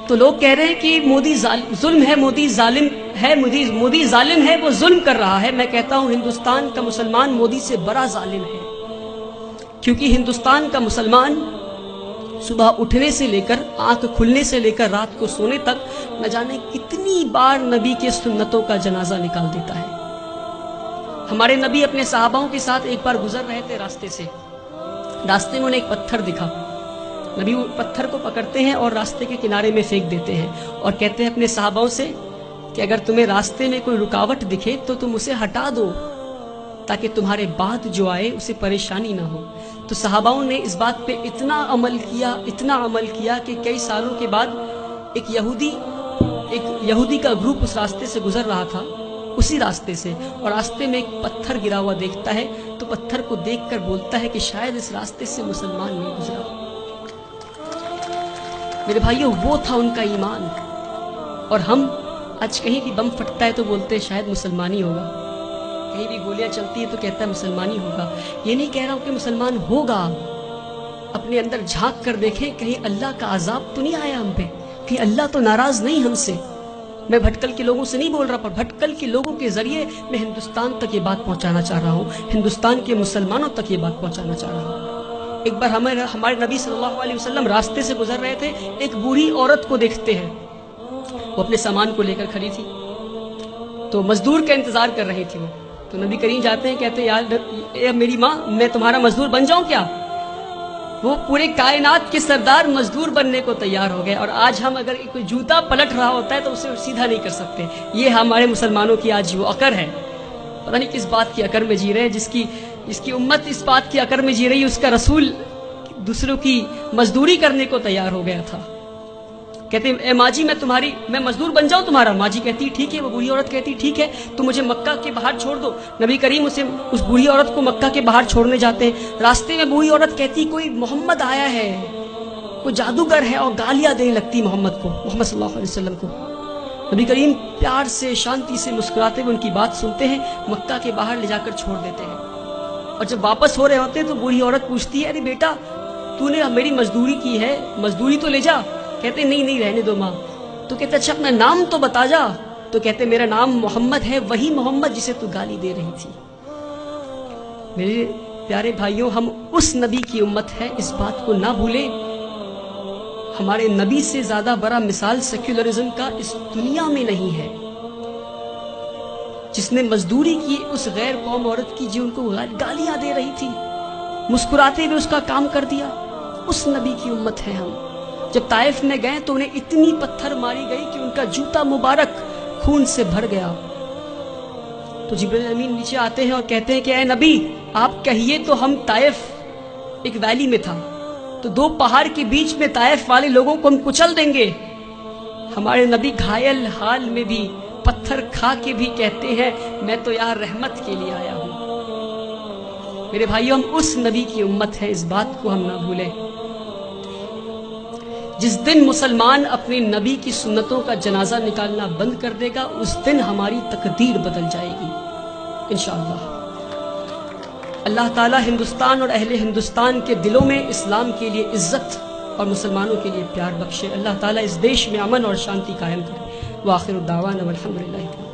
تو لوگ کہہ رہے ہیں کہ مودی ظلم ہے، مودی ظالم ہے، مودی ظالم ہے، وہ ظلم کر رہا ہے۔ میں کہتا ہوں ہندوستان کا مسلمان مودی سے بڑا ظالم ہے، کیونکہ ہندوستان کا مسلمان صبح اٹھنے سے لے کر آنکھ کھلنے سے لے کر رات کو سونے تک نہ جانے کتنی بار نبی کے سنتوں کا جنازہ نکال دیتا ہے۔ ہمارے نبی اپنے صحاباؤں کے ساتھ ایک بار گزر رہے تھے راستے سے، راستے میں انہیں ایک پتھر دکھا، نبی وہ پتھر کو پکڑتے ہیں اور راستے کے کنارے میں پھینک دیتے ہیں اور کہتے ہیں اپنے صحاباؤں سے کہ اگر تمہیں راستے میں کوئی رکاوٹ دکھے تو تم اسے ہٹا دو تاکہ تمہارے بعد جو آئے اسے پریشانی نہ ہو۔ تو صحاباؤں نے اس بات پہ اتنا عمل کیا کہ کئی سالوں کے بعد ایک یہودی کا گروپ اس راستے سے گزر رہا تھا، اسی راستے سے، اور راستے میں ایک پتھر گرا ہوا دیکھتا ہے تو پتھر کو دیکھ کر بولتا ہے کہ شاید اس راستے سے مسلمان نہیں گزرا۔ میرے بھائیوں، وہ تھا ان کا ایمان۔ اور ہم آج کہیں بھی بم پھٹتا ہے تو بولتے ہیں شاید مسلمانی ہوگا، کہیں بھی گولیاں چلتی ہے تو کہتا ہے مسلمانی ہوگا۔ یہ نہیں کہہ رہا ہوں کہ مسلمان ہوگا، اپنے اندر جھانک کر دیکھیں کہیں اللہ کا عذاب تو نہیں آیا ہم پہ، کہ اللہ تو ناراض نہیں ہم سے۔ میں بھٹکل کے لوگوں سے نہیں بول رہا، پر بھٹکل کے لوگوں کے ذریعے میں ہندوستان تک یہ بات پہنچانا چاہ رہا ہوں، ہندوستان کے مسلمانوں تک یہ بات پہنچانا چاہ رہا ہوں۔ ایک بار ہمارے نبی صلی اللہ علیہ وسلم راستے سے گزر رہے تھے، ایک بوڑھی عورت کو دیکھتے ہیں، وہ اپنے سامان کو لے کر کھڑی تھی، تو مزدور کا انتظار کر رہی تھی وہ۔ تو نبی کریم جاتے ہیں، کہتے ہیں یا میری ماں، میں تمہارا مزدور بن جاؤں کیا؟ وہ پورے کائنات کے سردار مزدور بننے کو تیار ہو گئے، اور آج ہم اگر کوئی جوتا پلٹ رہا ہوتا ہے تو اسے سیدھا نہیں کر سکتے۔ یہ ہمارے مسلمانوں کی آج وہ عقر ہے، پتہ نہیں کس بات کی عقر میں جی رہے ہیں، جس کی امت اس بات کی عقر میں جی رہی ہے، اس کا رسول دوسروں کی مزدوری کرنے کو تیار ہو گیا تھا۔ کہتے ہیں اے ماں جی، میں مزدور بن جاؤں تمہارا؟ ماں جی کہتی ٹھیک ہے، وہ بوڑھی عورت کہتی ٹھیک ہے، تو مجھے مکہ کے باہر چھوڑ دو۔ نبی کریم اس بوڑھی عورت کو مکہ کے باہر چھوڑنے جاتے ہیں، راستے میں بوڑھی عورت کہتی کوئی محمد آیا ہے، کوئی جادوگر ہے، اور گالیاں دینے لگتی محمد صلی اللہ علیہ وسلم کو۔ نبی کریم پیار سے شانتی سے مسکراتے ہوئے ان کی بات سنتے ہیں، مکہ کے باہر لے جا کر چھوڑ دیتے ہیں۔ اور جب واپس ہو رہے ہوتے ہیں تو بوڑھی عورت پوچھتی ہے ارے بیٹا، تو نے میری مزدوری کی ہے، مزدوری تو لے جا۔ کہتے نہیں رہنے دو ماں۔ تو کہتے اچھا اپنا نام تو بتا جا۔ تو کہتے میرا نام محمد ہے، وہی محمد جسے تو گالی دے رہی تھی۔ میرے پیارے بھائیوں، ہم اس نبی کی امت ہے، اس بات کو نہ بھولیں۔ ہمارے نبی سے زیادہ بڑا مثال سیکولرزم کا اس دنیا میں نہیں ہے۔ جس نے مزدوری کی اس غیر قوم عورت کی جو ان کو گالیاں دے رہی تھی، مسکراتے ہوئے اس کا کام کر دیا، اس نبی کی امت ہے ہم۔ جب طائف میں گئے تو انہیں اتنی پتھر ماری گئی کہ ان کا جوتا مبارک خون سے بھر گیا۔ تو جبرائیل امین نیچے آتے ہیں اور کہتے ہیں کہ اے نبی، آپ کہیے تو ہم طائف ایک ویلی میں تھا، تو دو پہاڑ کے بیچ میں طائف والے لوگوں کو ہم کچل دیں گے۔ ہمارے نبی گھائل حال میں بھی پتھر کھا کے بھی کہتے ہیں میں تو یہاں رحمت کے لیے آیا ہوں۔ میرے بھائیوں، ہم اس نبی کی امت ہے، اس بات کو ہم نہ بھولیں۔ جس دن مسلمان اپنے نبی کی سنتوں کا جنازہ نکالنا بند کر دے گا، اس دن ہماری تقدیر بدل جائے گی انشاءاللہ۔ اللہ تعالی ہندوستان اور اہل ہندوستان کے دلوں میں اسلام کے لیے عزت اور مسلمانوں کے لیے پیار بخشے۔ اللہ تعالی اس دیش میں امن اور شانتی قائم کرے۔ وآخر الدعوانا والحمدللہ۔